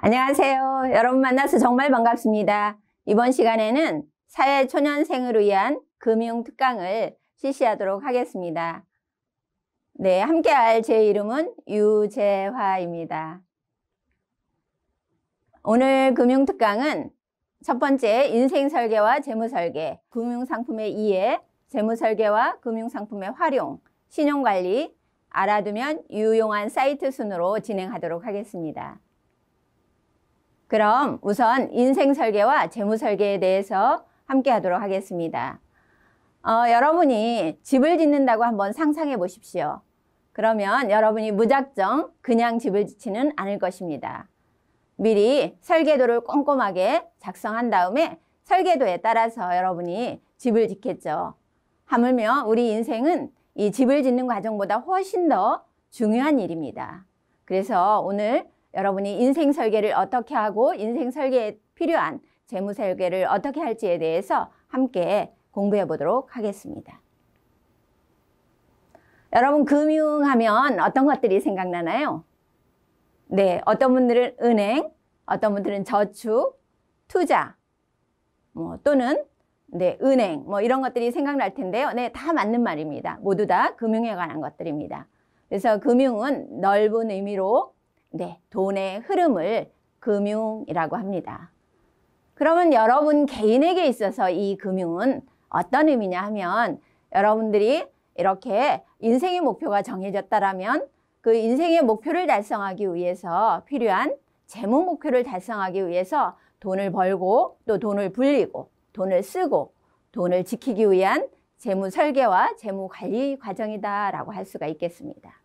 안녕하세요. 여러분 만나서 정말 반갑습니다. 이번 시간에는 사회초년생을 위한 금융특강을 실시하도록 하겠습니다. 네, 함께할 제 이름은 유재화입니다. 오늘 금융특강은 첫 번째 인생설계와 재무설계, 금융상품의 이해, 재무설계와 금융상품의 활용, 신용관리, 알아두면 유용한 사이트 순으로 진행하도록 하겠습니다. 그럼 우선 인생설계와 재무설계에 대해서 함께 하도록 하겠습니다. 여러분이 집을 짓는다고 한번 상상해 보십시오. 그러면 여러분이 무작정 그냥 집을 짓지는 않을 것입니다. 미리 설계도를 꼼꼼하게 작성한 다음에 설계도에 따라서 여러분이 집을 짓겠죠. 하물며 우리 인생은 이 집을 짓는 과정보다 훨씬 더 중요한 일입니다. 그래서 오늘 여러분이 인생 설계를 어떻게 하고 인생 설계에 필요한 재무 설계를 어떻게 할지에 대해서 함께 공부해 보도록 하겠습니다. 여러분, 금융하면 어떤 것들이 생각나나요? 네, 어떤 분들은 은행, 어떤 분들은 저축, 투자, 또는 은행, 이런 것들이 생각날 텐데요. 네, 다 맞는 말입니다. 모두 다 금융에 관한 것들입니다. 그래서 금융은 넓은 의미로 돈의 흐름을 금융이라고 합니다. 그러면 여러분 개인에게 있어서 이 금융은 어떤 의미냐 하면, 여러분들이 이렇게 인생의 목표가 정해졌다라면 그 인생의 목표를 달성하기 위해서 필요한 재무 목표를 달성하기 위해서 돈을 벌고 또 돈을 불리고 돈을 쓰고 돈을 지키기 위한 재무 설계와 재무 관리 과정이다라고 할 수가 있겠습니다.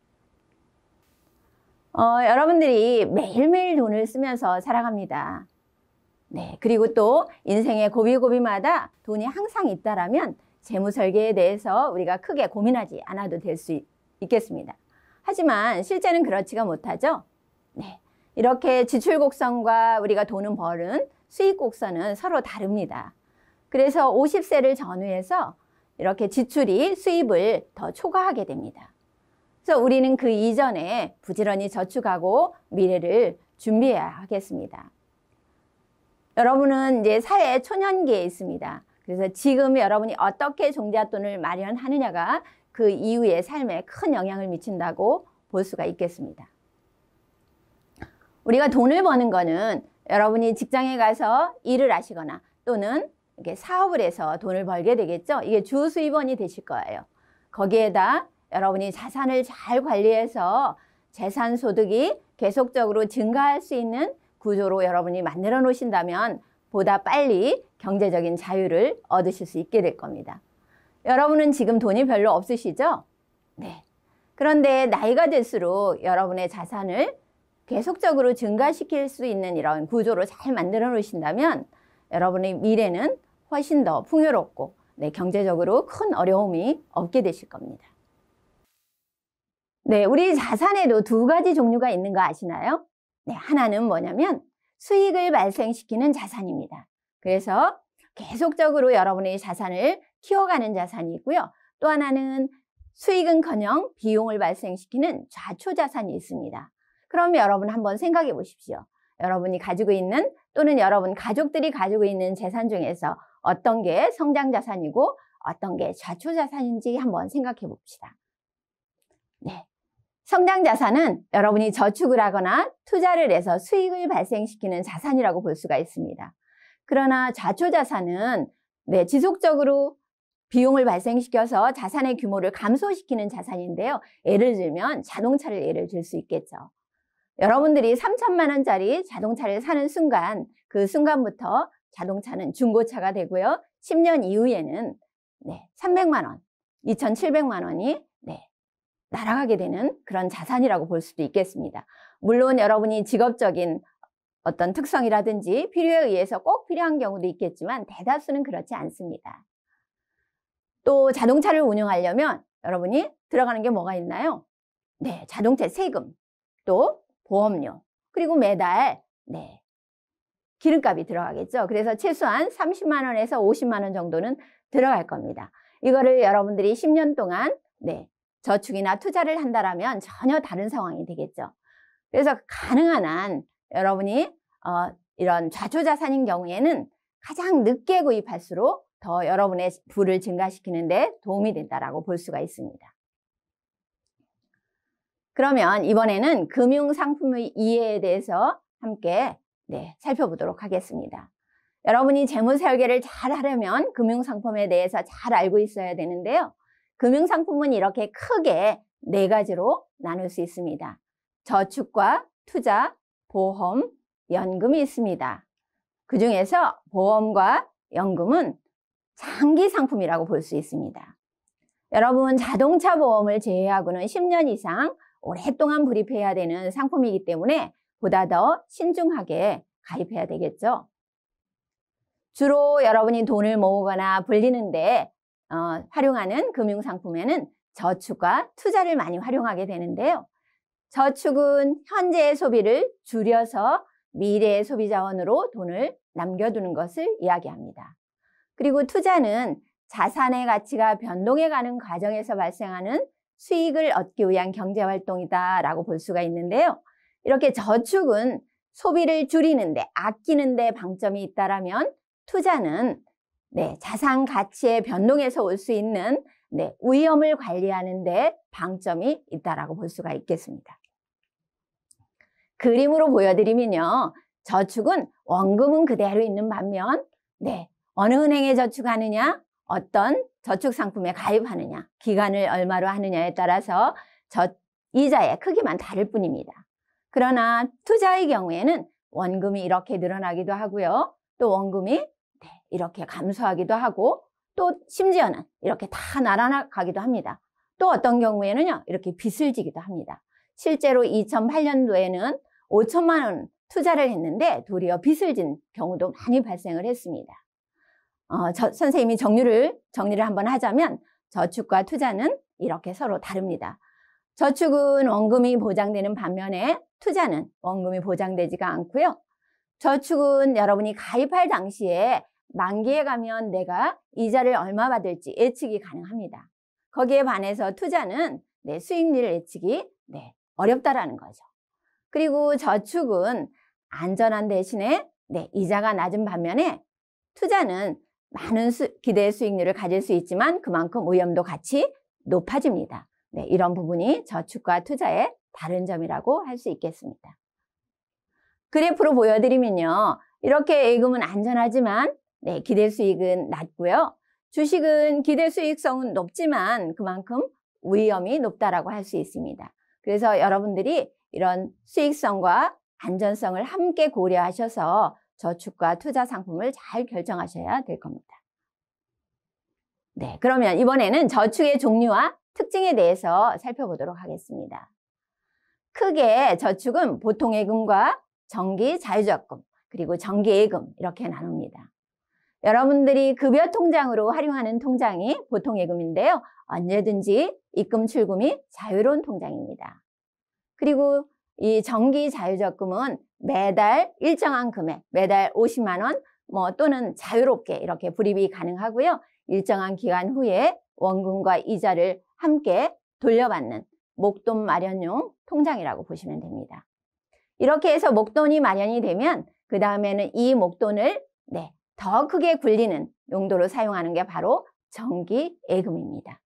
여러분들이 매일매일 돈을 쓰면서 살아갑니다. 네, 그리고 또 인생의 고비고비마다 돈이 항상 있다라면 재무 설계에 대해서 우리가 크게 고민하지 않아도 될 수 있겠습니다. 하지만 실제는 그렇지가 못하죠. 네, 이렇게 지출 곡선과 우리가 돈은 버는 수익 곡선은 서로 다릅니다. 그래서 50세를 전후해서 이렇게 지출이 수입을 더 초과하게 됩니다. 그래서 우리는 그 이전에 부지런히 저축하고 미래를 준비해야 하겠습니다. 여러분은 이제 사회 초년기에 있습니다. 그래서 지금 여러분이 어떻게 종잣돈을 마련하느냐가 그 이후의 삶에 큰 영향을 미친다고 볼 수가 있겠습니다. 우리가 돈을 버는 거는 여러분이 직장에 가서 일을 하시거나 또는 이렇게 사업을 해서 돈을 벌게 되겠죠. 이게 주 수입원이 되실 거예요. 거기에다 여러분이 자산을 잘 관리해서 재산 소득이 계속적으로 증가할 수 있는 구조로 여러분이 만들어 놓으신다면 보다 빨리 경제적인 자유를 얻으실 수 있게 될 겁니다. 여러분은 지금 돈이 별로 없으시죠? 네. 그런데 나이가 들수록 여러분의 자산을 계속적으로 증가시킬 수 있는 이런 구조로 잘 만들어 놓으신다면 여러분의 미래는 훨씬 더 풍요롭고 경제적으로 큰 어려움이 없게 되실 겁니다. 네, 우리 자산에도 두 가지 종류가 있는 거 아시나요? 네, 하나는 뭐냐면 수익을 발생시키는 자산입니다. 그래서 계속적으로 여러분의 자산을 키워가는 자산이 있고요. 또 하나는 수익은커녕 비용을 발생시키는 좌초자산이 있습니다. 그럼 여러분 한번 생각해 보십시오. 여러분이 가지고 있는 또는 여러분 가족들이 가지고 있는 재산 중에서 어떤 게 성장자산이고 어떤 게 좌초자산인지 한번 생각해 봅시다. 네. 성장자산은 여러분이 저축을 하거나 투자를 해서 수익을 발생시키는 자산이라고 볼 수가 있습니다. 그러나 좌초자산은 지속적으로 비용을 발생시켜서 자산의 규모를 감소시키는 자산인데요. 예를 들면 자동차를 예를 들 수 있겠죠. 여러분들이 3천만 원짜리 자동차를 사는 순간, 그 순간부터 자동차는 중고차가 되고요. 10년 이후에는 300만 원, 2,700만 원이 날아가게 되는 그런 자산이라고 볼 수도 있겠습니다. 물론 여러분이 직업적인 어떤 특성이라든지 필요에 의해서 꼭 필요한 경우도 있겠지만 대다수는 그렇지 않습니다. 또 자동차를 운영하려면 여러분이 들어가는 게 뭐가 있나요? 네, 자동차 세금, 또 보험료, 그리고 매달 기름값이 들어가겠죠. 그래서 최소한 30만 원에서 50만 원 정도는 들어갈 겁니다. 이거를 여러분들이 10년 동안 저축이나 투자를 한다라면 전혀 다른 상황이 되겠죠. 그래서 가능한 한 여러분이 이런 좌초자산인 경우에는 가장 늦게 구입할수록 더 여러분의 부를 증가시키는 데 도움이 된다라고 볼 수가 있습니다. 그러면 이번에는 금융상품의 이해에 대해서 함께 살펴보도록 하겠습니다. 여러분이 재무설계를 잘 하려면 금융상품에 대해서 잘 알고 있어야 되는데요. 금융상품은 이렇게 크게 4가지로 나눌 수 있습니다. 저축과 투자, 보험, 연금이 있습니다. 그 중에서 보험과 연금은 장기 상품이라고 볼 수 있습니다. 여러분, 자동차 보험을 제외하고는 10년 이상 오랫동안 불입해야 되는 상품이기 때문에 보다 더 신중하게 가입해야 되겠죠. 주로 여러분이 돈을 모으거나 불리는데 활용하는 금융상품에는 저축과 투자를 많이 활용하게 되는데요. 저축은 현재의 소비를 줄여서 미래의 소비 자원으로 돈을 남겨두는 것을 이야기합니다. 그리고 투자는 자산의 가치가 변동해가는 과정에서 발생하는 수익을 얻기 위한 경제활동이다라고 볼 수가 있는데요. 이렇게 저축은 소비를 줄이는데, 아끼는데 방점이 있다라면 투자는 자산 가치의 변동에서 올 수 있는 위험을 관리하는 데 방점이 있다라고 볼 수가 있겠습니다. 그림으로 보여드리면요. 저축은 원금은 그대로 있는 반면 어느 은행에 저축하느냐, 어떤 저축 상품에 가입하느냐, 기간을 얼마로 하느냐에 따라서 이자의 크기만 다를 뿐입니다. 그러나 투자의 경우에는 원금이 이렇게 늘어나기도 하고요. 또 원금이 이렇게 감소하기도 하고, 또 심지어는 이렇게 다 날아가기도 합니다. 또 어떤 경우에는요, 이렇게 빚을 지기도 합니다. 실제로 2008년도에는 5천만 원 투자를 했는데 도리어 빚을 진 경우도 많이 발생을 했습니다. 선생님이 정리를 한번 하자면 저축과 투자는 이렇게 서로 다릅니다. 저축은 원금이 보장되는 반면에 투자는 원금이 보장되지가 않고요. 저축은 여러분이 가입할 당시에 만기에 가면 내가 이자를 얼마 받을지 예측이 가능합니다. 거기에 반해서 투자는 수익률을 예측이 어렵다라는 거죠. 그리고 저축은 안전한 대신에 이자가 낮은 반면에 투자는 많은 기대 수익률을 가질 수 있지만 그만큼 위험도 같이 높아집니다. 이런 부분이 저축과 투자의 다른 점이라고 할 수 있겠습니다. 그래프로 보여드리면요. 이렇게 예금은 안전하지만 기대 수익은 낮고요. 주식은 기대 수익성은 높지만 그만큼 위험이 높다라고 할 수 있습니다. 그래서 여러분들이 이런 수익성과 안전성을 함께 고려하셔서 저축과 투자 상품을 잘 결정하셔야 될 겁니다. 그러면 이번에는 저축의 종류와 특징에 대해서 살펴보도록 하겠습니다. 크게 저축은 보통예금과 정기 자유적금, 그리고 정기예금 이렇게 나눕니다. 여러분들이 급여 통장으로 활용하는 통장이 보통예금인데요. 언제든지 입금 출금이 자유로운 통장입니다. 그리고 이 정기 자유적금은 매달 일정한 금액, 매달 50만 원 또는 자유롭게 이렇게 불입이 가능하고요. 일정한 기간 후에 원금과 이자를 함께 돌려받는 목돈 마련용 통장이라고 보시면 됩니다. 이렇게 해서 목돈이 마련이 되면 그 다음에는 이 목돈을 더 크게 굴리는 용도로 사용하는 게 바로 정기예금입니다.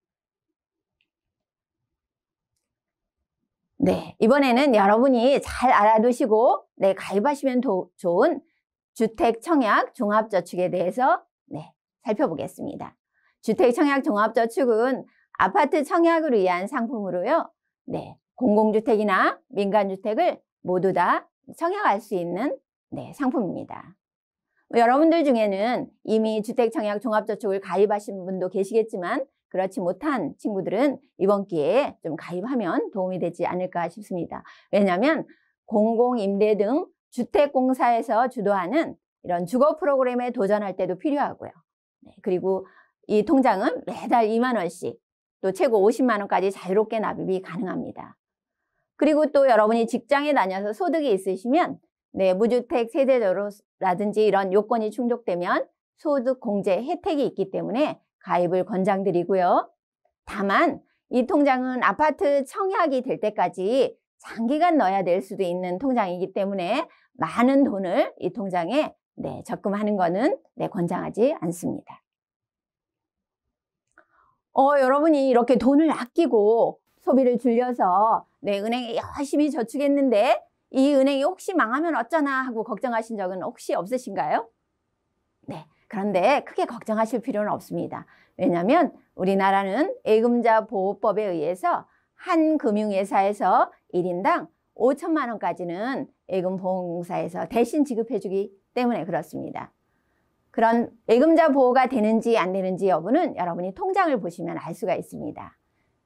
이번에는 여러분이 잘 알아두시고 가입하시면 좋은 주택청약 종합저축에 대해서 살펴보겠습니다. 주택청약 종합저축은 아파트 청약을 위한 상품으로요. 공공주택이나 민간주택을 모두 다 청약할 수 있는 상품입니다. 여러분들 중에는 이미 주택청약 종합저축을 가입하신 분도 계시겠지만 그렇지 못한 친구들은 이번 기회에 좀 가입하면 도움이 되지 않을까 싶습니다. 왜냐하면 공공임대 등 주택공사에서 주도하는 이런 주거 프로그램에 도전할 때도 필요하고요. 그리고 이 통장은 매달 2만 원씩 또 최고 50만 원까지 자유롭게 납입이 가능합니다. 그리고 또 여러분이 직장에 다녀서 소득이 있으시면 무주택 세대자라든지 이런 요건이 충족되면 소득 공제 혜택이 있기 때문에 가입을 권장드리고요. 다만 이 통장은 아파트 청약이 될 때까지 장기간 넣어야 될 수도 있는 통장이기 때문에 많은 돈을 이 통장에 적금하는 거는 권장하지 않습니다. 여러분이 이렇게 돈을 아끼고 소비를 줄여서 은행에 열심히 저축했는데 이 은행이 혹시 망하면 어쩌나 하고 걱정하신 적은 혹시 없으신가요? 그런데 크게 걱정하실 필요는 없습니다. 왜냐하면 우리나라는 예금자 보호법에 의해서 한 금융회사에서 1인당 5천만 원까지는 예금보험공사에서 대신 지급해주기 때문에 그렇습니다. 그런 예금자 보호가 되는지 안 되는지 여부는 여러분이 통장을 보시면 알 수가 있습니다.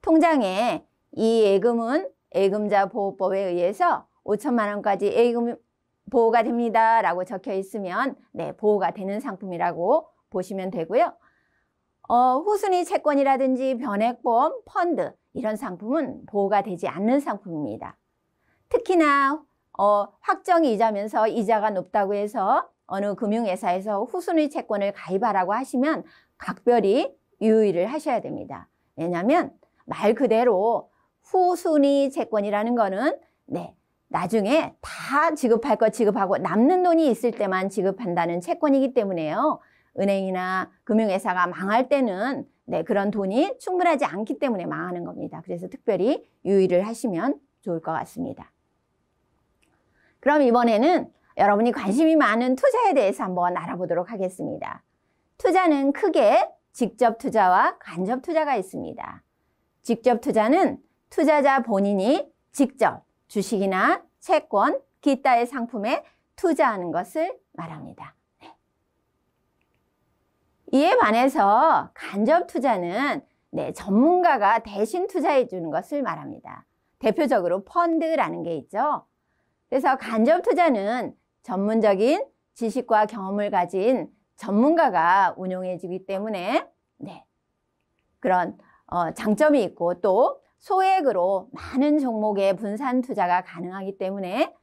통장에 이 예금은 예금자 보호법에 의해서 5천만 원까지 예금 보호가 됩니다 라고 적혀 있으면 보호가 되는 상품이라고 보시면 되고요. 후순위 채권이라든지 변액보험, 펀드 이런 상품은 보호가 되지 않는 상품입니다. 특히나 확정 이자면서 이자가 높다고 해서 어느 금융회사에서 후순위 채권을 가입하라고 하시면 각별히 유의를 하셔야 됩니다. 왜냐하면 말 그대로 후순위 채권이라는 거는 나중에 다 지급할 거 지급하고 남는 돈이 있을 때만 지급한다는 채권이기 때문에요. 은행이나 금융회사가 망할 때는 그런 돈이 충분하지 않기 때문에 망하는 겁니다. 그래서 특별히 유의를 하시면 좋을 것 같습니다. 그럼 이번에는 여러분이 관심이 많은 투자에 대해서 한번 알아보도록 하겠습니다. 투자는 크게 직접 투자와 간접 투자가 있습니다. 직접 투자는 투자자 본인이 직접 주식이나 채권, 기타의 상품에 투자하는 것을 말합니다. 이에 반해서 간접 투자는 전문가가 대신 투자해 주는 것을 말합니다. 대표적으로 펀드라는 게 있죠. 그래서 간접 투자는 전문적인 지식과 경험을 가진 전문가가 운용해 주기 때문에 그런 장점이 있고 또 소액으로 많은 종목의 분산 투자가 가능하기 때문에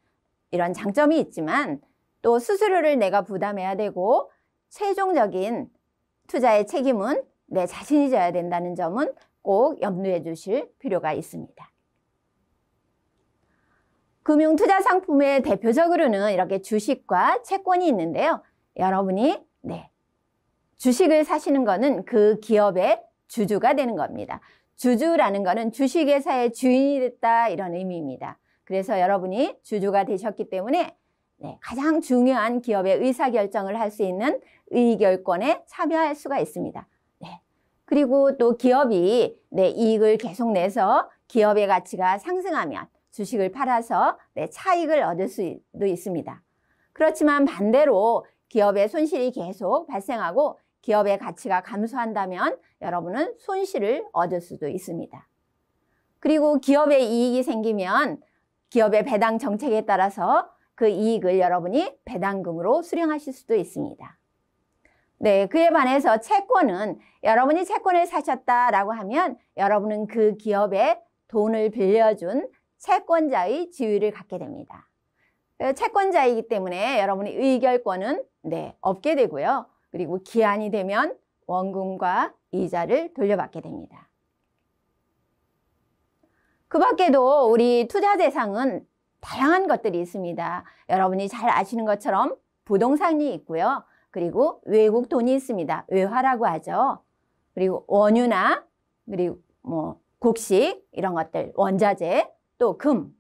이런 장점이 있지만 또 수수료를 내가 부담해야 되고 최종적인 투자의 책임은 내 자신이 져야 된다는 점은 꼭 염두에 두실 필요가 있습니다. 금융투자 상품의 대표적으로는 이렇게 주식과 채권이 있는데요. 여러분이 주식을 사시는 거는 그 기업의 주주가 되는 겁니다. 주주라는 거는 주식회사의 주인이 됐다 이런 의미입니다. 그래서 여러분이 주주가 되셨기 때문에 가장 중요한 기업의 의사결정을 할 수 있는 의결권에 참여할 수가 있습니다. 그리고 또 기업이 이익을 계속 내서 기업의 가치가 상승하면 주식을 팔아서 차익을 얻을 수도 있습니다. 그렇지만 반대로 기업의 손실이 계속 발생하고 기업의 가치가 감소한다면 여러분은 손실을 얻을 수도 있습니다. 그리고 기업의 이익이 생기면 기업의 배당 정책에 따라서 그 이익을 여러분이 배당금으로 수령하실 수도 있습니다. 그에 반해서 채권은 여러분이 채권을 사셨다라고 하면 여러분은 그 기업에 돈을 빌려준 채권자의 지위를 갖게 됩니다. 채권자이기 때문에 여러분의 의결권은 없게 되고요. 그리고 기한이 되면 원금과 이자를 돌려받게 됩니다. 그 밖에도 우리 투자 대상은 다양한 것들이 있습니다. 여러분이 잘 아시는 것처럼 부동산이 있고요. 그리고 외국 돈이 있습니다. 외화라고 하죠. 그리고 원유나 그리고 곡식 이런 것들, 원자재, 또 금,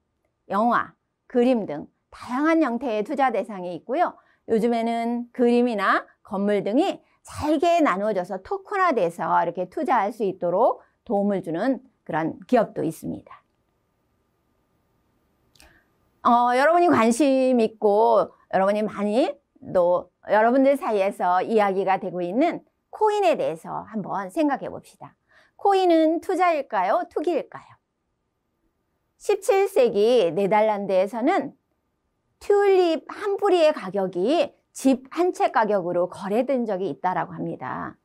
영화, 그림 등 다양한 형태의 투자 대상이 있고요. 요즘에는 그림이나 건물 등이 잘게 나누어져서 토큰화돼서 이렇게 투자할 수 있도록 도움을 주는 그런 기업도 있습니다. 여러분이 관심 있고 여러분이 많이 또 여러분들 사이에서 이야기가 되고 있는 코인에 대해서 한번 생각해 봅시다. 코인은 투자일까요? 투기일까요? 17세기 네덜란드에서는 튤립 한 뿌리의 가격이 집 한 채 가격으로 거래된 적이 있다고 합니다.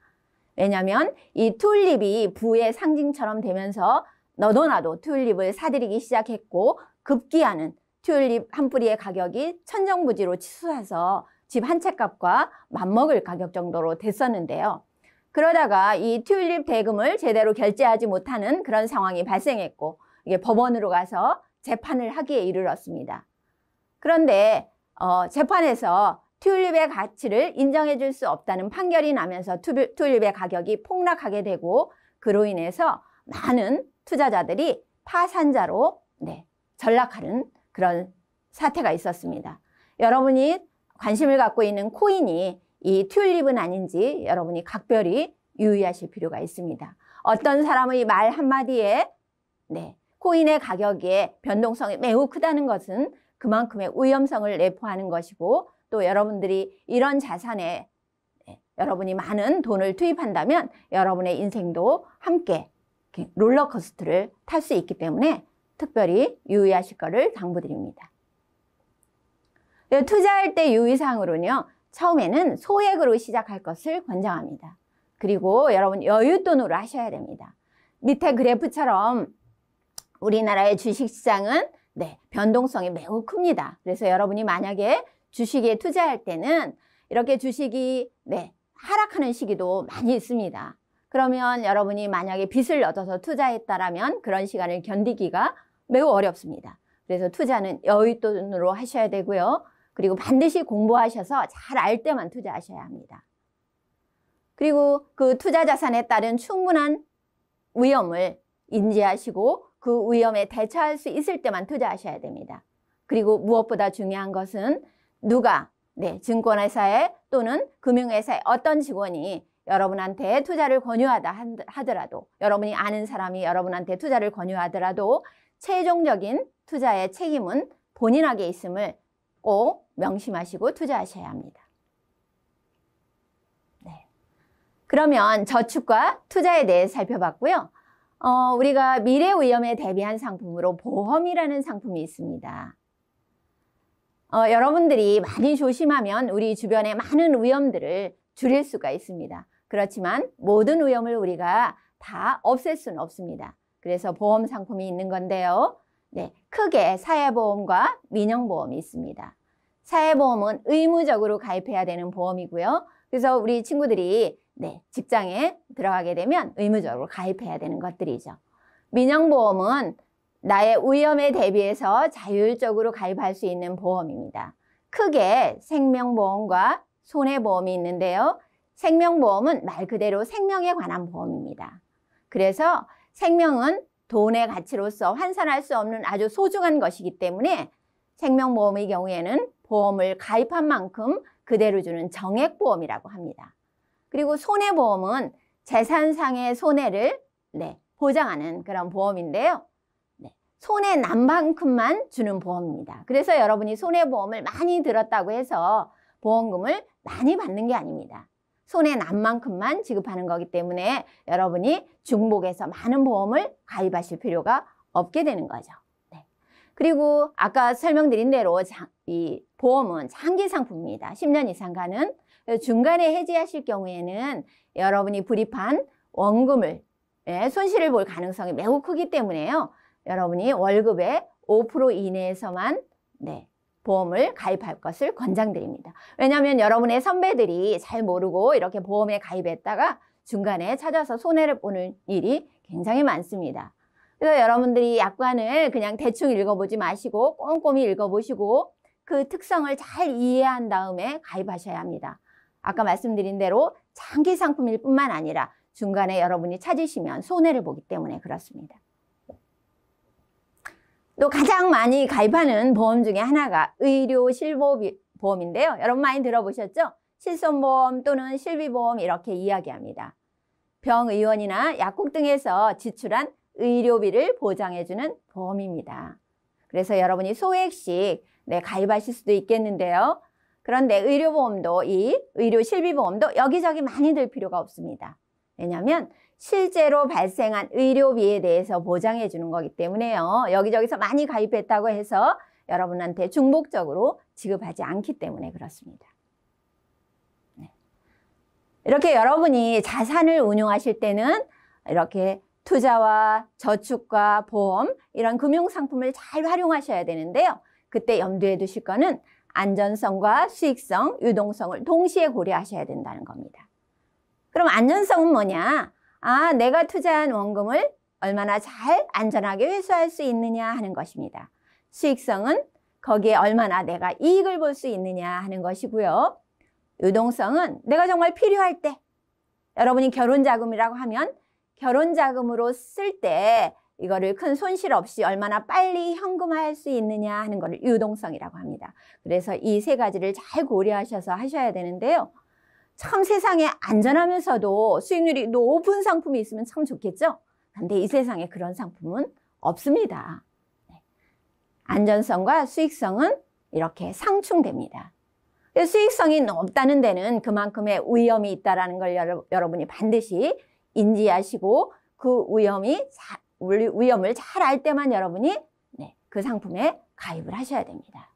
왜냐하면 이 튤립이 부의 상징처럼 되면서 너도 나도 튤립을 사들이기 시작했고 급기야는 튤립 한 뿌리의 가격이 천정부지로 치솟아서 집 한 채 값과 맞먹을 가격 정도로 됐었는데요. 그러다가 이 튤립 대금을 제대로 결제하지 못하는 그런 상황이 발생했고 이게 법원으로 가서 재판을 하기에 이르렀습니다. 그런데 재판에서 튤립의 가치를 인정해 줄 수 없다는 판결이 나면서 튤립의 가격이 폭락하게 되고 그로 인해서 많은 투자자들이 파산자로 전락하는 그런 사태가 있었습니다. 여러분이 관심을 갖고 있는 코인이 이 튤립은 아닌지 여러분이 각별히 유의하실 필요가 있습니다. 어떤 사람의 말 한마디에 코인의 가격의 변동성이 매우 크다는 것은 그만큼의 위험성을 내포하는 것이고 또 여러분들이 이런 자산에 여러분이 많은 돈을 투입한다면 여러분의 인생도 함께 롤러코스터를 탈 수 있기 때문에 특별히 유의하실 것을 당부드립니다. 투자할 때 유의사항으로는요. 처음에는 소액으로 시작할 것을 권장합니다. 그리고 여러분 여윳돈으로 하셔야 됩니다. 밑에 그래프처럼 우리나라의 주식시장은 변동성이 매우 큽니다. 그래서 여러분이 만약에 주식에 투자할 때는 이렇게 주식이 하락하는 시기도 많이 있습니다. 그러면 여러분이 만약에 빚을 얻어서 투자했다라면 그런 시간을 견디기가 매우 어렵습니다. 그래서 투자는 여윳돈으로 하셔야 되고요. 그리고 반드시 공부하셔서 잘 알 때만 투자하셔야 합니다. 그리고 그 투자 자산에 따른 충분한 위험을 인지하시고 그 위험에 대처할 수 있을 때만 투자하셔야 됩니다. 그리고 무엇보다 중요한 것은 누가 증권회사에 또는 금융회사의 어떤 직원이 여러분한테 투자를 권유하다 하더라도 여러분이 아는 사람이 여러분한테 투자를 권유하더라도 최종적인 투자의 책임은 본인에게 있음을 꼭 명심하시고 투자하셔야 합니다. 그러면 저축과 투자에 대해 살펴봤고요. 우리가 미래 위험에 대비한 상품으로 보험이라는 상품이 있습니다. 여러분들이 많이 조심하면 우리 주변의 많은 위험들을 줄일 수가 있습니다. 그렇지만 모든 위험을 우리가 다 없앨 수는 없습니다. 그래서 보험 상품이 있는 건데요. 크게 사회보험과 민영보험이 있습니다. 사회보험은 의무적으로 가입해야 되는 보험이고요. 그래서 우리 친구들이 직장에 들어가게 되면 의무적으로 가입해야 되는 것들이죠. 민영보험은 나의 위험에 대비해서 자율적으로 가입할 수 있는 보험입니다. 크게 생명보험과 손해보험이 있는데요. 생명보험은 말 그대로 생명에 관한 보험입니다. 그래서 생명은 돈의 가치로서 환산할 수 없는 아주 소중한 것이기 때문에 생명보험의 경우에는 보험을 가입한 만큼 그대로 주는 정액보험이라고 합니다. 그리고 손해보험은 재산상의 손해를 보장하는 그런 보험인데요. 손해 난 만큼만 주는 보험입니다. 그래서 여러분이 손해보험을 많이 들었다고 해서 보험금을 많이 받는 게 아닙니다. 손해 난 만큼만 지급하는 거기 때문에 여러분이 중복해서 많은 보험을 가입하실 필요가 없게 되는 거죠. 그리고 아까 설명드린 대로 이 보험은 장기 상품입니다. 10년 이상 가는. 중간에 해지하실 경우에는 여러분이 불입한 원금을 손실을 볼 가능성이 매우 크기 때문에요. 여러분이 월급의 5% 이내에서만 보험을 가입할 것을 권장드립니다. 왜냐하면 여러분의 선배들이 잘 모르고 이렇게 보험에 가입했다가 중간에 찾아서 손해를 보는 일이 굉장히 많습니다. 그래서 여러분들이 약관을 그냥 대충 읽어보지 마시고 꼼꼼히 읽어보시고 그 특성을 잘 이해한 다음에 가입하셔야 합니다. 아까 말씀드린 대로 장기 상품일 뿐만 아니라 중간에 여러분이 찾으시면 손해를 보기 때문에 그렇습니다. 또 가장 많이 가입하는 보험 중에 하나가 의료 실보험인데요. 여러분 많이 들어보셨죠? 실손보험 또는 실비보험 이렇게 이야기합니다. 병의원이나 약국 등에서 지출한 의료비를 보장해주는 보험입니다. 그래서 여러분이 소액씩 가입하실 수도 있겠는데요. 그런데 의료보험도 이 의료 실비보험도 여기저기 많이 들 필요가 없습니다. 왜냐하면 실제로 발생한 의료비에 대해서 보장해 주는 거기 때문에요. 여기저기서 많이 가입했다고 해서 여러분한테 중복적으로 지급하지 않기 때문에 그렇습니다. 이렇게 여러분이 자산을 운용하실 때는 이렇게 투자와 저축과 보험 이런 금융상품을 잘 활용하셔야 되는데요. 그때 염두에 두실 거는 안전성과 수익성, 유동성을 동시에 고려하셔야 된다는 겁니다. 그럼 안전성은 뭐냐? 내가 투자한 원금을 얼마나 잘 안전하게 회수할 수 있느냐 하는 것입니다. 수익성은 거기에 얼마나 내가 이익을 볼 수 있느냐 하는 것이고요. 유동성은 내가 정말 필요할 때, 여러분이 결혼자금이라고 하면 결혼자금으로 쓸 때 이거를 큰 손실 없이 얼마나 빨리 현금화할 수 있느냐 하는 것을 유동성이라고 합니다. 그래서 이 세 가지를 잘 고려하셔서 하셔야 되는데요. 참 세상에 안전하면서도 수익률이 높은 상품이 있으면 참 좋겠죠? 근데 이 세상에 그런 상품은 없습니다. 안전성과 수익성은 이렇게 상충됩니다. 수익성이 높다는 데는 그만큼의 위험이 있다는 걸 여러분이 반드시 인지하시고 그 위험을 잘 알 때만 여러분이 그 상품에 가입을 하셔야 됩니다.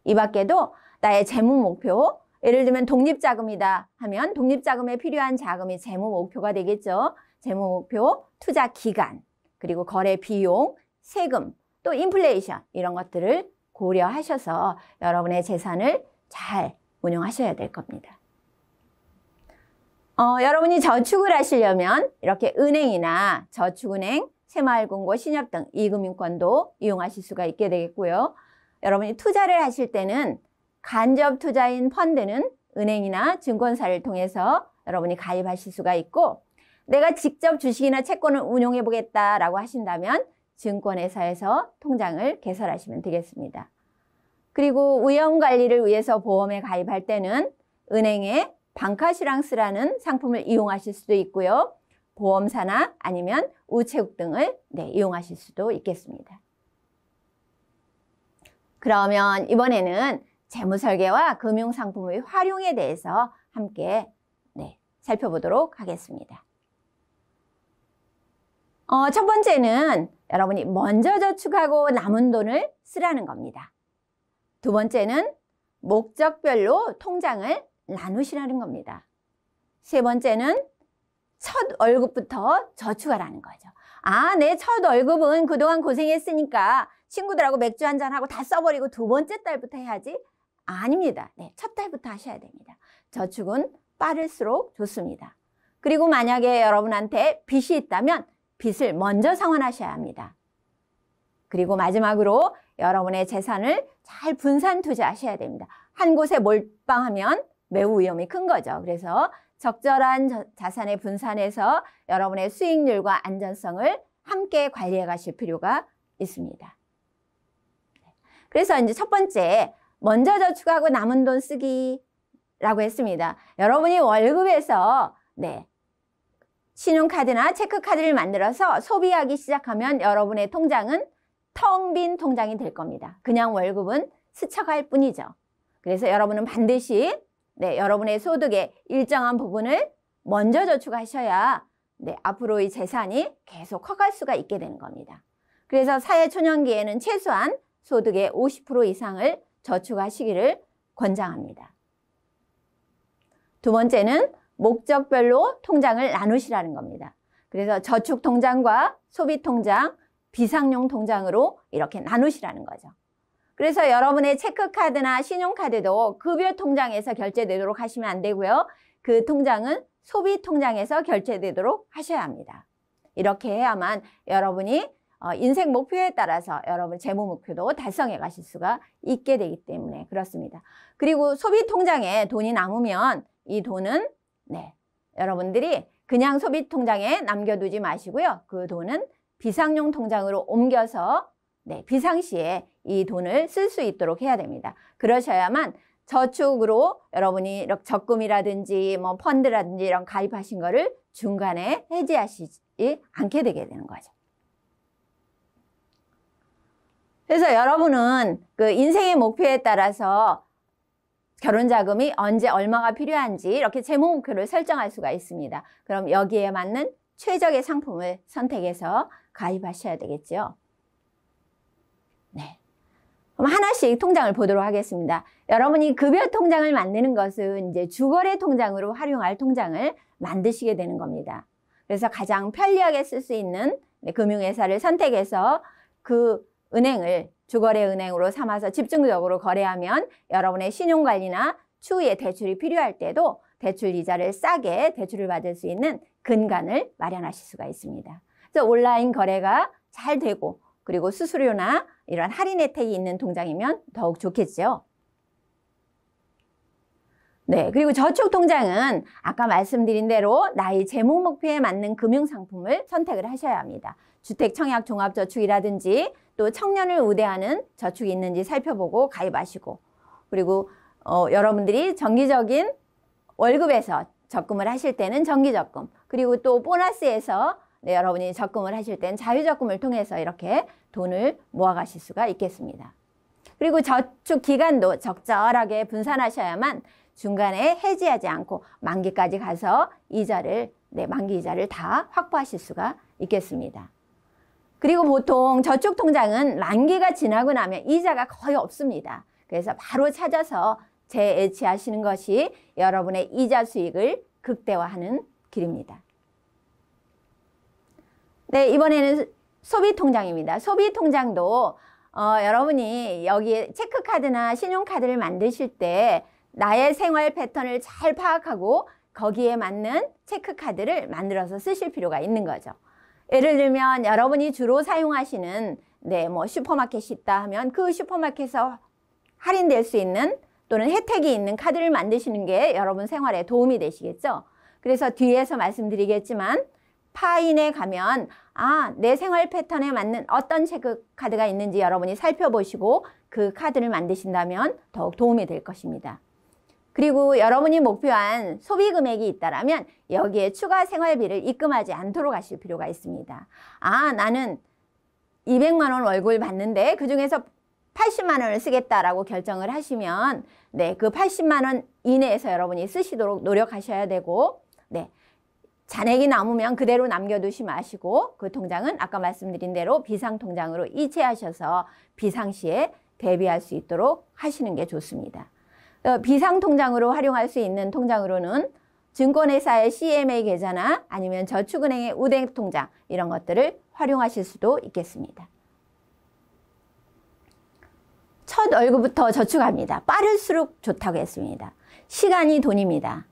이 밖에도 나의 재무 목표, 예를 들면 독립자금이다 하면 독립자금에 필요한 자금이 재무 목표가 되겠죠. 재무 목표, 투자 기간, 그리고 거래 비용, 세금, 또 인플레이션 이런 것들을 고려하셔서 여러분의 재산을 잘 운용하셔야 될 겁니다. 여러분이 저축을 하시려면 이렇게 은행이나 저축은행, 새마을금고, 신협 등 이금융권도 이용하실 수가 있게 되겠고요. 여러분이 투자를 하실 때는 간접 투자인 펀드는 은행이나 증권사를 통해서 여러분이 가입하실 수가 있고, 내가 직접 주식이나 채권을 운용해 보겠다라고 하신다면 증권회사에서 통장을 개설하시면 되겠습니다. 그리고 위험 관리를 위해서 보험에 가입할 때는 은행의 방카슈랑스라는 상품을 이용하실 수도 있고요. 보험사나 아니면 우체국 등을 이용하실 수도 있겠습니다. 그러면 이번에는 재무설계와 금융상품의 활용에 대해서 함께 살펴보도록 하겠습니다. 첫 번째는 여러분이 먼저 저축하고 남은 돈을 쓰라는 겁니다. 두 번째는 목적별로 통장을 나누시라는 겁니다. 세 번째는 첫 월급부터 저축하라는 거죠. 내 첫 월급은 그동안 고생했으니까 친구들하고 맥주 한잔하고 다 써버리고 두 번째 달부터 해야지? 아닙니다. 첫 달부터 하셔야 됩니다. 저축은 빠를수록 좋습니다. 그리고 만약에 여러분한테 빚이 있다면 빚을 먼저 상환하셔야 합니다. 그리고 마지막으로 여러분의 재산을 잘 분산 투자하셔야 됩니다. 한 곳에 몰빵하면 매우 위험이 큰 거죠. 그래서 적절한 자산의 분산에서 여러분의 수익률과 안전성을 함께 관리해 가실 필요가 있습니다. 그래서 이제 첫 번째, 먼저 저축하고 남은 돈 쓰기라고 했습니다. 여러분이 월급에서 신용카드나 체크카드를 만들어서 소비하기 시작하면 여러분의 통장은 텅 빈 통장이 될 겁니다. 그냥 월급은 스쳐갈 뿐이죠. 그래서 여러분은 반드시 여러분의 소득의 일정한 부분을 먼저 저축하셔야 앞으로의 재산이 계속 커갈 수가 있게 되는 겁니다. 그래서 사회초년기에는 최소한 소득의 50% 이상을 저축하시기를 권장합니다. 두 번째는 목적별로 통장을 나누시라는 겁니다. 그래서 저축통장과 소비통장, 비상용 통장으로 이렇게 나누시라는 거죠. 그래서 여러분의 체크카드나 신용카드도 급여 통장에서 결제되도록 하시면 안 되고요. 그 통장은 소비통장에서 결제되도록 하셔야 합니다. 이렇게 해야만 여러분이 인생 목표에 따라서 여러분 재무 목표도 달성해 가실 수가 있게 되기 때문에 그렇습니다. 그리고 소비통장에 돈이 남으면 이 돈은 여러분들이 그냥 소비통장에 남겨두지 마시고요. 그 돈은 비상용 통장으로 옮겨서 비상시에 이 돈을 쓸 수 있도록 해야 됩니다. 그러셔야만 저축으로 여러분이 이렇게 적금이라든지 펀드라든지 이런 가입하신 거를 중간에 해지하시지 않게 되게 되는 거죠. 그래서 여러분은 그 인생의 목표에 따라서 결혼자금이 언제 얼마가 필요한지 이렇게 재무 목표를 설정할 수가 있습니다. 그럼 여기에 맞는 최적의 상품을 선택해서 가입하셔야 되겠죠. 그럼 하나씩 통장을 보도록 하겠습니다. 여러분이 급여 통장을 만드는 것은 이제 주거래 통장으로 활용할 통장을 만드시게 되는 겁니다. 그래서 가장 편리하게 쓸 수 있는 금융회사를 선택해서 그 은행을 주거래 은행으로 삼아서 집중적으로 거래하면 여러분의 신용관리나 추후에 대출이 필요할 때도 대출 이자를 싸게 대출을 받을 수 있는 근간을 마련하실 수가 있습니다. 그래서 온라인 거래가 잘 되고 그리고 수수료나 이런 할인 혜택이 있는 통장이면 더욱 좋겠죠. 네, 그리고 저축통장은 아까 말씀드린 대로 나의 재무 목표에 맞는 금융상품을 선택을 하셔야 합니다. 주택청약종합저축이라든지 또 청년을 우대하는 저축이 있는지 살펴보고 가입하시고, 그리고 여러분들이 정기적인 월급에서 적금을 하실 때는 정기적금, 그리고 또 보너스에서 여러분이 적금을 하실 때는 자유적금을 통해서 이렇게 돈을 모아가실 수가 있겠습니다. 그리고 저축 기간도 적절하게 분산하셔야만 중간에 해지하지 않고 만기까지 가서 만기 이자를 다 확보하실 수가 있겠습니다. 그리고 보통 저축통장은 만기가 지나고 나면 이자가 거의 없습니다. 그래서 바로 찾아서 재애치하시는 것이 여러분의 이자 수익을 극대화하는 길입니다. 네, 이번에는 소비통장입니다. 소비통장도 여러분이 여기에 체크카드나 신용카드를 만드실 때 나의 생활 패턴을 잘 파악하고 거기에 맞는 체크카드를 만들어서 쓰실 필요가 있는 거죠. 예를 들면 여러분이 주로 사용하시는 슈퍼마켓이 있다 하면 그 슈퍼마켓에서 할인될 수 있는 또는 혜택이 있는 카드를 만드시는 게 여러분 생활에 도움이 되시겠죠. 그래서 뒤에서 말씀드리겠지만 파인에 가면 내 생활 패턴에 맞는 어떤 체크카드가 있는지 여러분이 살펴보시고 그 카드를 만드신다면 더욱 도움이 될 것입니다. 그리고 여러분이 목표한 소비 금액이 있다면 여기에 추가 생활비를 입금하지 않도록 하실 필요가 있습니다. 나는 200만 원 월급을 받는데 그중에서 80만 원을 쓰겠다라고 결정을 하시면 그 80만 원 이내에서 여러분이 쓰시도록 노력하셔야 되고, 잔액이 남으면 그대로 남겨두지 마시고 그 통장은 아까 말씀드린 대로 비상통장으로 이체하셔서 비상시에 대비할 수 있도록 하시는 게 좋습니다. 비상통장으로 활용할 수 있는 통장으로는 증권회사의 CMA 계좌나 아니면 저축은행의 우대통장 이런 것들을 활용하실 수도 있겠습니다. 첫 월급부터 저축합니다. 빠를수록 좋다고 했습니다. 시간이 돈입니다.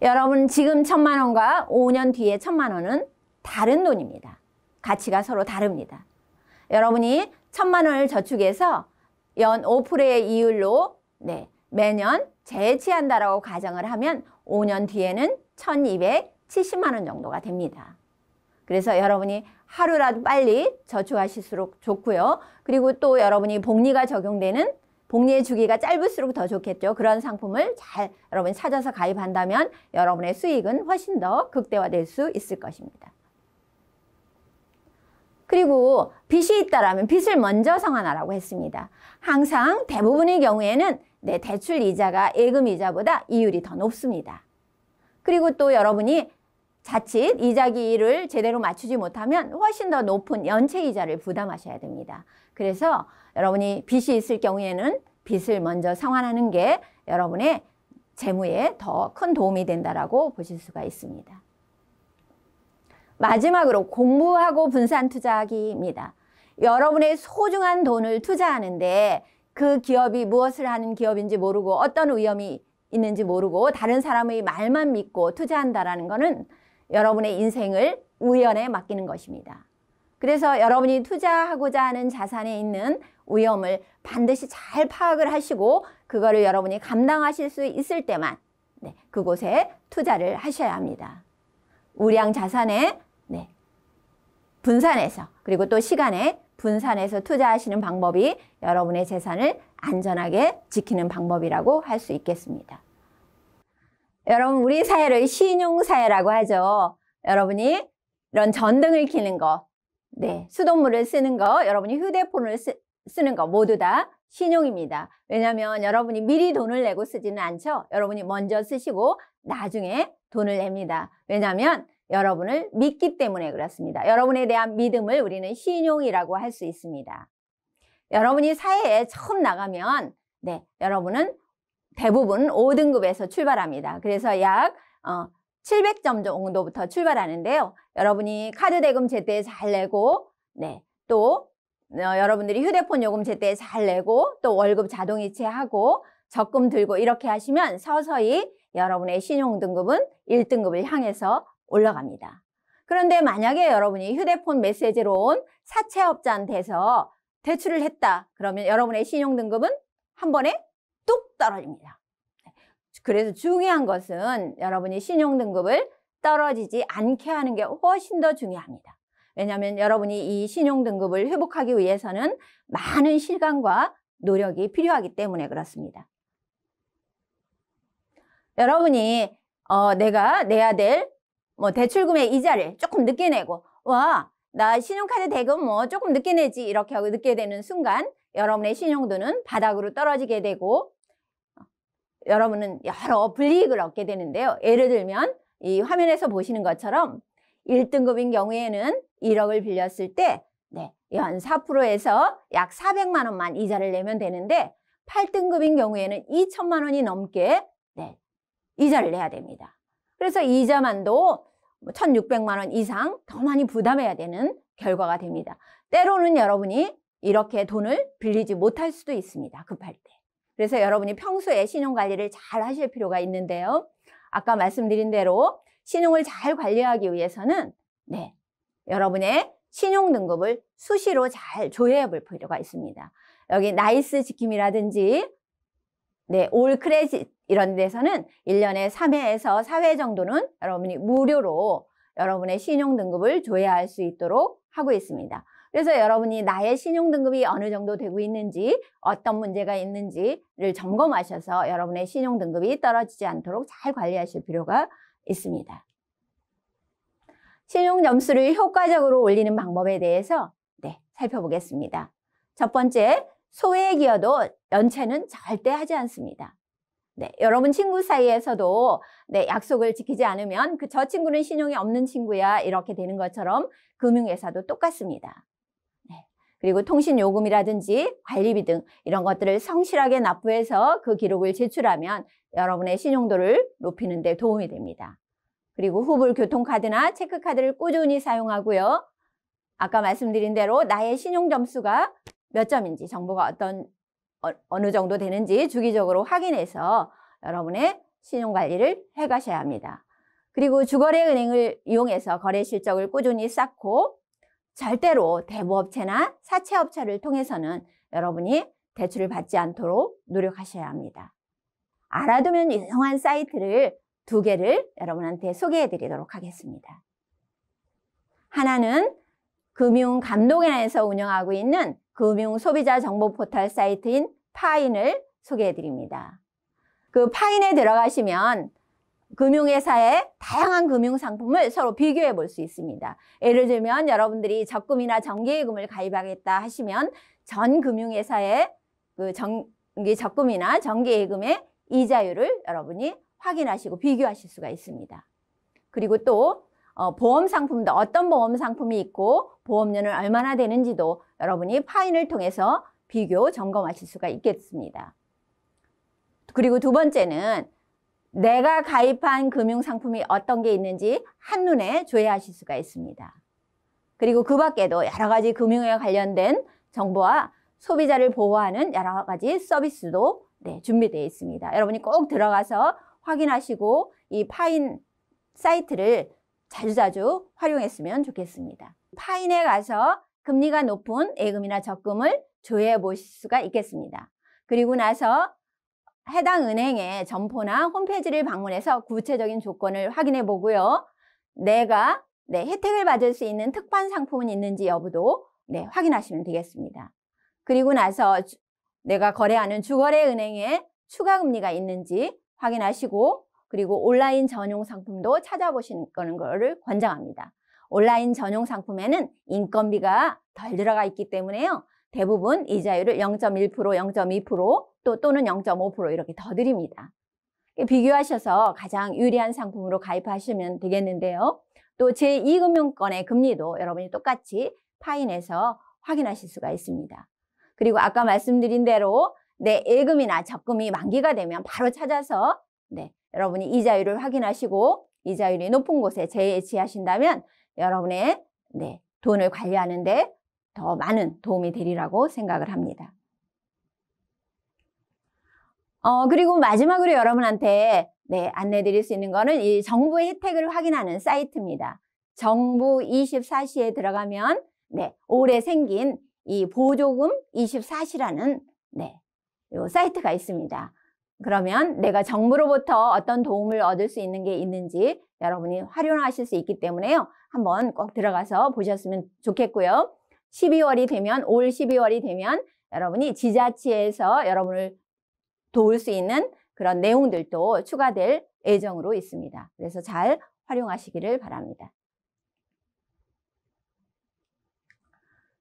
여러분 지금 1,000만 원과 5년 뒤에 1,000만 원은 다른 돈입니다. 가치가 서로 다릅니다. 여러분이 1,000만 원을 저축해서 연 5%의 이율로 매년 재해치한다라고 가정을 하면 5년 뒤에는 1,270만 원 정도가 됩니다. 그래서 여러분이 하루라도 빨리 저축하실수록 좋고요. 그리고 또 여러분이 복리가 적용되는 복리의 주기가 짧을수록 더 좋겠죠. 그런 상품을 잘 여러분이 찾아서 가입한다면 여러분의 수익은 훨씬 더 극대화될 수 있을 것입니다. 그리고 빚이 있다라면 빚을 먼저 상환하라고 했습니다. 항상 대부분의 경우에는 대출 이자가 예금 이자보다 이율이 더 높습니다. 그리고 또 여러분이 자칫 이자기를 제대로 맞추지 못하면 훨씬 더 높은 연체 이자를 부담하셔야 됩니다. 그래서 여러분이 빚이 있을 경우에는 빚을 먼저 상환하는 게 여러분의 재무에 더 큰 도움이 된다라고 보실 수가 있습니다. 마지막으로 공부하고 분산 투자하기입니다. 여러분의 소중한 돈을 투자하는데 그 기업이 무엇을 하는 기업인지 모르고 어떤 위험이 있는지 모르고 다른 사람의 말만 믿고 투자한다라는 것은 여러분의 인생을 우연에 맡기는 것입니다. 그래서 여러분이 투자하고자 하는 자산에 있는 위험을 반드시 잘 파악을 하시고 그거를 여러분이 감당하실 수 있을 때만 그곳에 투자를 하셔야 합니다. 우량 자산에 분산해서 그리고 또 시간에 분산해서 투자하시는 방법이 여러분의 재산을 안전하게 지키는 방법이라고 할 수 있겠습니다. 여러분 우리 사회를 신용사회라고 하죠. 여러분이 이런 전등을 켜는 거, 수돗물을 쓰는 거, 여러분이 휴대폰을 쓰는 거 모두 다 신용입니다. 왜냐하면 여러분이 미리 돈을 내고 쓰지는 않죠. 여러분이 먼저 쓰시고 나중에 돈을 냅니다. 왜냐하면 여러분을 믿기 때문에 그렇습니다. 여러분에 대한 믿음을 우리는 신용이라고 할 수 있습니다. 여러분이 사회에 처음 나가면 여러분은 대부분 5등급에서 출발합니다. 그래서 약 700점 정도부터 출발하는데요. 여러분이 카드 대금 제때 잘 내고 또 여러분들이 휴대폰 요금 제때 잘 내고 또 월급 자동이체하고 적금 들고 이렇게 하시면 서서히 여러분의 신용 등급은 1등급을 향해서 올라갑니다. 그런데 만약에 여러분이 휴대폰 메시지로 온 사채업자한테서 대출을 했다. 그러면 여러분의 신용등급은 한 번에 뚝 떨어집니다. 그래서 중요한 것은 여러분이 신용등급을 떨어지지 않게 하는 게 훨씬 더 중요합니다. 왜냐하면 여러분이 이 신용등급을 회복하기 위해서는 많은 시간과 노력이 필요하기 때문에 그렇습니다. 여러분이 내가 내야 될 대출금의 이자를 조금 늦게 내고 나 신용카드 대금 조금 늦게 내지 이렇게 하고 늦게 되는 순간 여러분의 신용도는 바닥으로 떨어지게 되고 여러분은 여러 불이익을 얻게 되는데요. 예를 들면 이 화면에서 보시는 것처럼 1등급인 경우에는 1억을 빌렸을 때 연 4%에서 약 400만 원만 이자를 내면 되는데 8등급인 경우에는 2천만 원이 넘게 이자를 내야 됩니다. 그래서 이자만도 1,600만 원 이상 더 많이 부담해야 되는 결과가 됩니다. 때로는 여러분이 이렇게 돈을 빌리지 못할 수도 있습니다. 급할 때. 그래서 여러분이 평소에 신용관리를 잘 하실 필요가 있는데요. 아까 말씀드린 대로 신용을 잘 관리하기 위해서는 여러분의 신용등급을 수시로 잘 조회해 볼 필요가 있습니다. 여기 나이스 지킴이라든지 올 크레딧 이런 데서는 1년에 3회에서 4회 정도는 여러분이 무료로 여러분의 신용등급을 조회할 수 있도록 하고 있습니다. 그래서 여러분이 나의 신용등급이 어느 정도 되고 있는지 어떤 문제가 있는지를 점검하셔서 여러분의 신용등급이 떨어지지 않도록 잘 관리하실 필요가 있습니다. 신용점수를 효과적으로 올리는 방법에 대해서 살펴보겠습니다. 첫 번째, 소액이어도 연체는 절대 하지 않습니다. 여러분 친구 사이에서도 약속을 지키지 않으면 저 친구는 신용이 없는 친구야 이렇게 되는 것처럼 금융회사도 똑같습니다. 그리고 통신요금이라든지 관리비 등 이런 것들을 성실하게 납부해서 그 기록을 제출하면 여러분의 신용도를 높이는 데 도움이 됩니다. 그리고 후불 교통카드나 체크카드를 꾸준히 사용하고요. 아까 말씀드린 대로 나의 신용점수가 몇 점인지 정보가 어느 정도 되는지 주기적으로 확인해서 여러분의 신용관리를 해가셔야 합니다. 그리고 주거래은행을 이용해서 거래 실적을 꾸준히 쌓고 절대로 대부업체나 사채업체를 통해서는 여러분이 대출을 받지 않도록 노력하셔야 합니다. 알아두면 유용한 사이트를 2개를 여러분한테 소개해 드리도록 하겠습니다. 하나는 금융감독원에서 운영하고 있는 금융소비자 정보 포털 사이트인 파인을 소개해 드립니다. 그 파인에 들어가시면 금융회사의 다양한 금융상품을 서로 비교해 볼 수 있습니다. 예를 들면 여러분들이 적금이나 정기예금을 가입하겠다 하시면 전 금융회사의 그 적금이나 정기예금의 이자율을 여러분이 확인하시고 비교하실 수가 있습니다. 그리고 또 보험 상품도 어떤 보험 상품이 있고 보험료는 얼마나 되는지도 여러분이 파인을 통해서 비교 점검하실 수가 있겠습니다. 그리고 두 번째는 내가 가입한 금융상품이 어떤 게 있는지 한눈에 조회하실 수가 있습니다. 그리고 그 밖에도 여러 가지 금융에 관련된 정보와 소비자를 보호하는 여러 가지 서비스도 준비되어 있습니다. 여러분이 꼭 들어가서 확인하시고 이 파인 사이트를 자주자주 활용했으면 좋겠습니다. 파인에 가서 금리가 높은 예금이나 적금을 조회해 보실 수가 있겠습니다. 그리고 나서 해당 은행의 점포나 홈페이지를 방문해서 구체적인 조건을 확인해 보고요. 내가 혜택을 받을 수 있는 특판 상품은 있는지 여부도 확인하시면 되겠습니다. 그리고 나서 내가 거래하는 주거래은행에 추가금리가 있는지 확인하시고 그리고 온라인 전용 상품도 찾아보시는 거를 권장합니다. 온라인 전용 상품에는 인건비가 덜 들어가 있기 때문에요. 대부분 이자율을 0.1%, 0.2% 또는 0.5% 이렇게 더 드립니다. 비교하셔서 가장 유리한 상품으로 가입하시면 되겠는데요. 또 제2금융권의 금리도 여러분이 똑같이 파인해서 확인하실 수가 있습니다. 그리고 아까 말씀드린 대로 내 예금이나 적금이 만기가 되면 바로 찾아서 여러분이 이자율을 확인하시고 이자율이 높은 곳에 재예치하신다면 여러분의 돈을 관리하는 데 더 많은 도움이 되리라고 생각을 합니다. 그리고 마지막으로 여러분한테 안내해 드릴 수 있는 거는 이 정부의 혜택을 확인하는 사이트입니다. 정부 24시에 들어가면 네, 올해 생긴 이 보조금 24시라는 네, 요 사이트가 있습니다. 그러면 내가 정부로부터 어떤 도움을 얻을 수 있는 게 있는지 여러분이 활용하실 수 있기 때문에요. 한번 꼭 들어가서 보셨으면 좋겠고요. 12월이 되면, 올 12월이 되면 여러분이 지자체에서 여러분을 도울 수 있는 그런 내용들도 추가될 예정으로 있습니다. 그래서 잘 활용하시기를 바랍니다.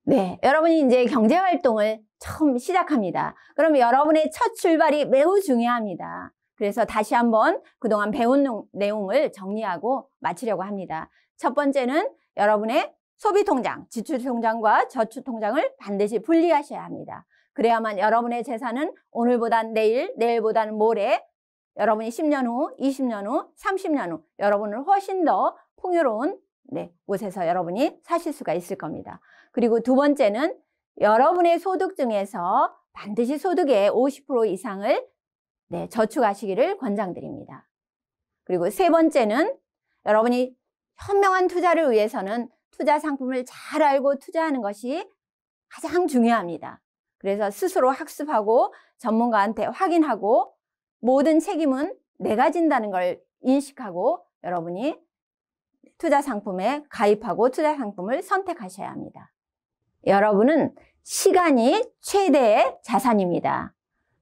네, 여러분이 이제 경제활동을 처음 시작합니다. 그럼 여러분의 첫 출발이 매우 중요합니다. 그래서 다시 한번 그동안 배운 내용을 정리하고 마치려고 합니다. 첫 번째는 여러분의 소비통장, 지출통장과 저축통장을 반드시 분리하셔야 합니다. 그래야만 여러분의 재산은 오늘보단 내일, 내일보다는 모레, 여러분이 10년 후, 20년 후, 30년 후 여러분을 훨씬 더 풍요로운 네, 곳에서 여러분이 사실 수가 있을 겁니다. 그리고 두 번째는 여러분의 소득 중에서 반드시 소득의 50% 이상을 네, 저축하시기를 권장드립니다. 그리고 세 번째는 여러분이 현명한 투자를 위해서는 투자 상품을 잘 알고 투자하는 것이 가장 중요합니다. 그래서 스스로 학습하고 전문가한테 확인하고 모든 책임은 내가 진다는 걸 인식하고 여러분이 투자 상품에 가입하고 투자 상품을 선택하셔야 합니다. 여러분은 시간이 최대의 자산입니다.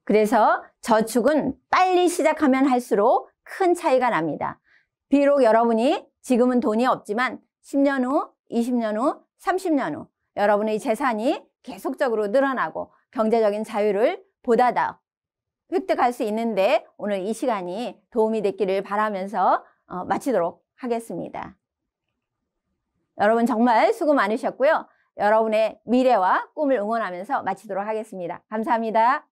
그래서 저축은 빨리 시작하면 할수록 큰 차이가 납니다. 비록 여러분이 지금은 돈이 없지만 10년 후, 20년 후, 30년 후 여러분의 재산이 계속적으로 늘어나고 경제적인 자유를 보다 더 획득할 수 있는데 오늘 이 시간이 도움이 됐기를 바라면서 마치도록 하겠습니다. 여러분 정말 수고 많으셨고요. 여러분의 미래와 꿈을 응원하면서 마치도록 하겠습니다. 감사합니다.